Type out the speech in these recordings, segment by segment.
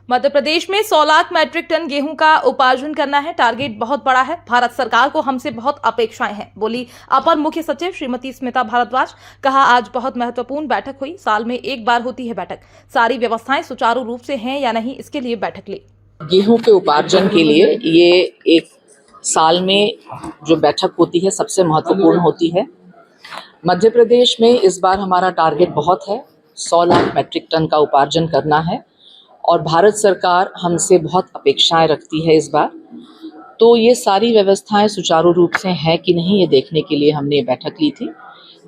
मध्य प्रदेश में 100 lakh matric ton गेहूं का उपार्जन करना है। टारगेट बहुत बड़ा है। भारत सरकार को हमसे बहुत अपेक्षाएं हैं, बोली अपर मुख्य सचिव श्रीमती स्मिता भारद्वाज। कहा, आज बहुत महत्वपूर्ण बैठक हुई। साल में एक बार होती है बैठक। सारी व्यवस्थाएं सुचारू रूप से हैं या नहीं, इसके लिए बैठक ली। गेहूं के उपार्जन के लिए ये एक साल में जो बैठक होती है सबसे महत्वपूर्ण होती है। मध्य प्रदेश में इस बार हमारा टारगेट बहुत है, 100 लाख मैट्रिक टन का उपार्जन करना है और भारत सरकार हमसे बहुत अपेक्षाएं रखती है इस बार। तो ये सारी व्यवस्थाएं सुचारू रूप से हैं कि नहीं, ये देखने के लिए हमने बैठक ली थी।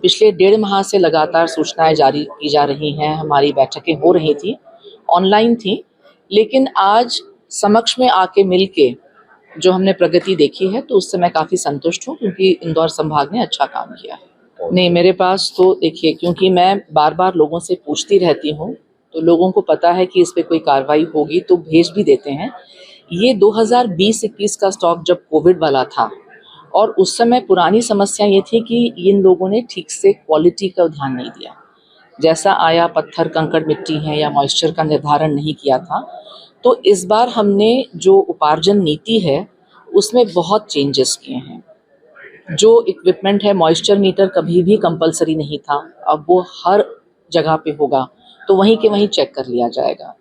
पिछले 1.5 माह से लगातार सूचनाएं जारी की जा रही हैं, हमारी बैठकें हो रही थी, ऑनलाइन थी, लेकिन आज समक्ष में आके मिलके जो हमने प्रगति देखी है तो उससे मैं काफ़ी संतुष्ट हूँ, क्योंकि इंदौर संभाग ने अच्छा काम किया है। नहीं, मेरे पास तो देखिए, क्योंकि मैं बार बार लोगों से पूछती रहती हूँ तो लोगों को पता है कि इस पे कोई कार्रवाई होगी तो भेज भी देते हैं। ये 2020-21 का स्टॉक जब कोविड वाला था और उस समय पुरानी समस्या ये थी कि इन लोगों ने ठीक से क्वालिटी का ध्यान नहीं दिया। जैसा आया पत्थर कंकड़ मिट्टी है या मॉइस्चर का निर्धारण नहीं किया था। तो इस बार हमने जो उपार्जन नीति है उसमें बहुत चेंजेस किए हैं। जो इक्विपमेंट है, मॉइस्चर मीटर कभी भी कंपलसरी नहीं था, अब वो हर जगह पे होगा, तो वहीं के वहीं चेक कर लिया जाएगा।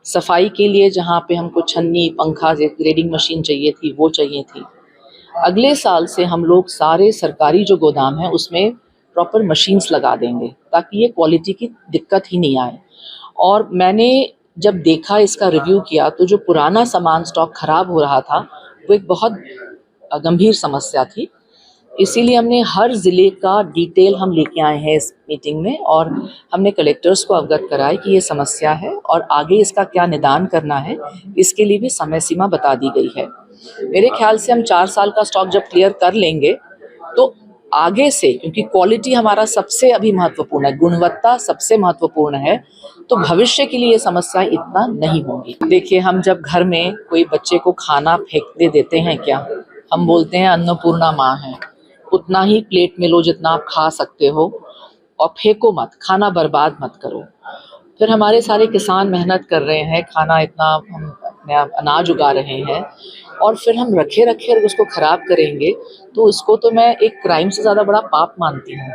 सफाई के लिए जहाँ पे हमको छन्नी, पंखा, ग्रेडिंग मशीन चाहिए थी, वो चाहिए थी। अगले साल से हम लोग सारे सरकारी जो गोदाम है उसमें प्रॉपर मशीन्स लगा देंगे ताकि ये क्वालिटी की दिक्कत ही नहीं आए। और मैंने जब देखा, इसका रिव्यू किया, तो जो पुराना सामान स्टॉक खराब हो रहा था वो एक बहुत गंभीर समस्या थी। इसीलिए हमने हर ज़िले का डिटेल हम लेके आए हैं इस मीटिंग में और हमने कलेक्टर्स को अवगत कराया कि ये समस्या है और आगे इसका क्या निदान करना है, इसके लिए भी समय सीमा बता दी गई है। मेरे ख्याल से हम 4 साल का स्टॉक जब क्लियर कर लेंगे तो आगे से, क्योंकि क्वालिटी हमारा सबसे अभी महत्वपूर्ण है, गुणवत्ता सबसे महत्वपूर्ण है, तो भविष्य के लिए ये समस्या इतना नहीं होगी। देखिए, हम जब घर में कोई बच्चे को खाना फेंकने देते हैं, क्या हम बोलते हैं अन्नपूर्णा माँ है, उतना ही प्लेट में लो जितना आप खा सकते हो और फेंको मत, खाना बर्बाद मत करो। फिर हमारे सारे किसान मेहनत कर रहे हैं, खाना इतना हम अपने अनाज उगा रहे हैं और फिर हम रखे अगर उसको खराब करेंगे तो उसको तो मैं एक क्राइम से ज़्यादा बड़ा पाप मानती हूँ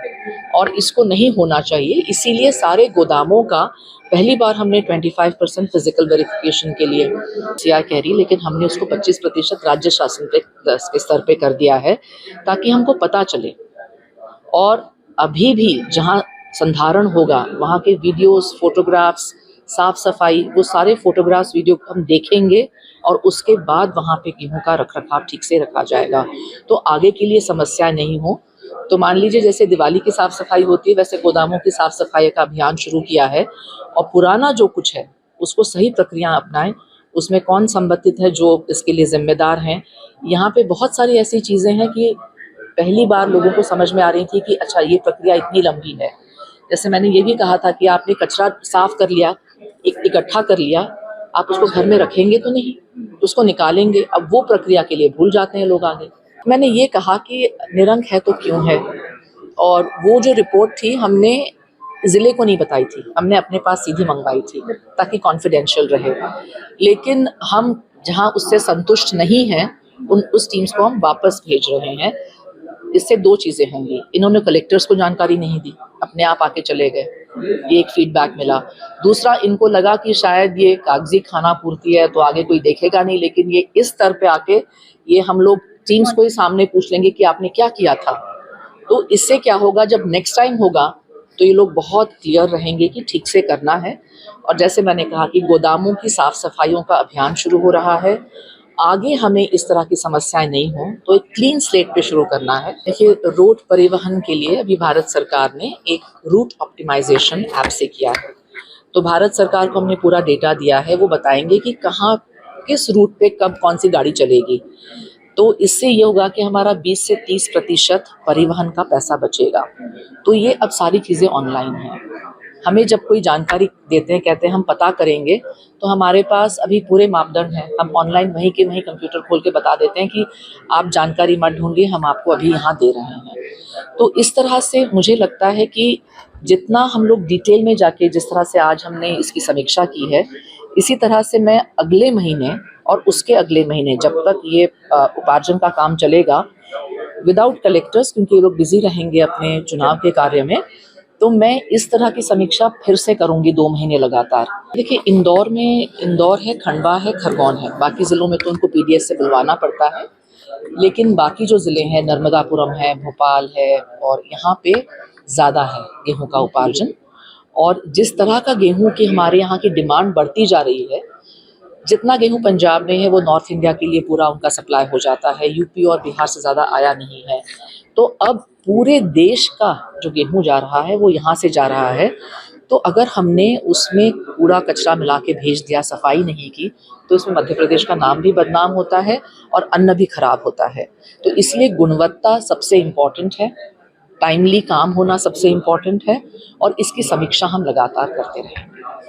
और इसको नहीं होना चाहिए। इसीलिए सारे गोदामों का पहली बार हमने 25% फिजिकल वेरिफिकेशन के लिए सीआर कह रही, लेकिन हमने उसको 25% राज्य शासन के स्तर पे कर दिया है ताकि हमको पता चले। और अभी भी जहाँ संधारण होगा वहाँ के वीडियोस, फोटोग्राफ्स, साफ सफाई, वो सारे फोटोग्राफ्स, वीडियो हम देखेंगे और उसके बाद वहाँ पे गेहूं का रखरखाव ठीक से रखा जाएगा तो आगे के लिए समस्या नहीं हो। तो मान लीजिए जैसे दिवाली की साफ सफाई होती है, वैसे गोदामों की साफ सफाई का अभियान शुरू किया है और पुराना जो कुछ है उसको सही प्रक्रिया अपनाएं। उसमें कौन संबंधित है, जो इसके लिए जिम्मेदार हैं। यहाँ पे बहुत सारी ऐसी चीज़ें हैं कि पहली बार लोगों को समझ में आ रही थी कि अच्छा, ये प्रक्रिया इतनी लंबी है। जैसे मैंने ये भी कहा था कि आपने कचरा साफ कर लिया, इकट्ठा कर लिया, आप उसको घर में रखेंगे तो नहीं, उसको निकालेंगे। अब वो प्रक्रिया के लिए भूल जाते हैं लोग आगे। मैंने ये कहा कि निरंक है तो क्यों है, और वो जो रिपोर्ट थी हमने ज़िले को नहीं बताई थी, हमने अपने पास सीधी मंगवाई थी ताकि कॉन्फिडेंशियल रहे। लेकिन हम जहाँ उससे संतुष्ट नहीं हैं उस टीम्स को हम वापस भेज रहे हैं। इससे 2 चीज़ें होंगी, इन्होंने कलेक्टर्स को जानकारी नहीं दी, अपने आप आके चले गए, ये एक फीडबैक मिला। दूसरा, इनको लगा कि शायद ये कागजी खाना पूर्ति है तो आगे कोई देखेगा नहीं, लेकिन ये इस स्तर पे आके ये हम लोग टीम्स को ही सामने पूछ लेंगे कि आपने क्या किया था। तो इससे क्या होगा, जब नेक्स्ट टाइम होगा तो ये लोग बहुत क्लियर रहेंगे कि ठीक से करना है। और जैसे मैंने कहा कि गोदामों की साफ सफाइयों का अभियान शुरू हो रहा है, आगे हमें इस तरह की समस्याएं नहीं हो तो एक क्लीन स्लेट पे शुरू करना है। देखिए, रोड परिवहन के लिए अभी भारत सरकार ने एक रूट ऑप्टिमाइजेशन ऐप से किया है। तो भारत सरकार को हमने पूरा डेटा दिया है, वो बताएंगे कि कहाँ किस रूट पे कब कौन सी गाड़ी चलेगी। तो इससे ये होगा कि हमारा 20 से 30% परिवहन का पैसा बचेगा। तो ये अब सारी चीज़ें ऑनलाइन हैं। हमें जब कोई जानकारी देते हैं, कहते हैं हम पता करेंगे, तो हमारे पास अभी पूरे मापदंड हैं। हम ऑनलाइन वहीं के वहीं कंप्यूटर खोल के बता देते हैं कि आप जानकारी मत ढूंढिए, हम आपको अभी यहाँ दे रहे हैं। तो इस तरह से मुझे लगता है कि जितना हम लोग डिटेल में जाके, जिस तरह से आज हमने इसकी समीक्षा की है, इसी तरह से मैं अगले महीने और उसके अगले महीने जब तक ये उपार्जन का काम चलेगा विदाउट कलेक्टर्स, क्योंकि ये लोग बिजी रहेंगे अपने चुनाव के कार्य में, तो मैं इस तरह की समीक्षा फिर से करूंगी 2 महीने लगातार। देखिए, इंदौर है, खंडवा है, खरगोन है, बाकी जिलों में तो उनको पीडीएस से बुलवाना पड़ता है, लेकिन बाकी जो जिले हैं, नर्मदापुरम है, भोपाल है, और यहाँ पे ज़्यादा है गेहूं का उपार्जन। और जिस तरह का गेहूं की हमारे यहाँ की डिमांड बढ़ती जा रही है, जितना गेहूं पंजाब में है वो नॉर्थ इंडिया के लिए पूरा उनका सप्लाई हो जाता है, यूपी और बिहार से ज़्यादा आया नहीं है। तो अब पूरे देश का जो गेहूं जा रहा है वो यहाँ से जा रहा है। तो अगर हमने उसमें कूड़ा कचरा मिला के भेज दिया, सफाई नहीं की, तो इसमें मध्य प्रदेश का नाम भी बदनाम होता है और अन्न भी खराब होता है। तो इसलिए गुणवत्ता सबसे इम्पॉर्टेंट है, टाइमली काम होना सबसे इम्पॉर्टेंट है, और इसकी समीक्षा हम लगातार करते रहें।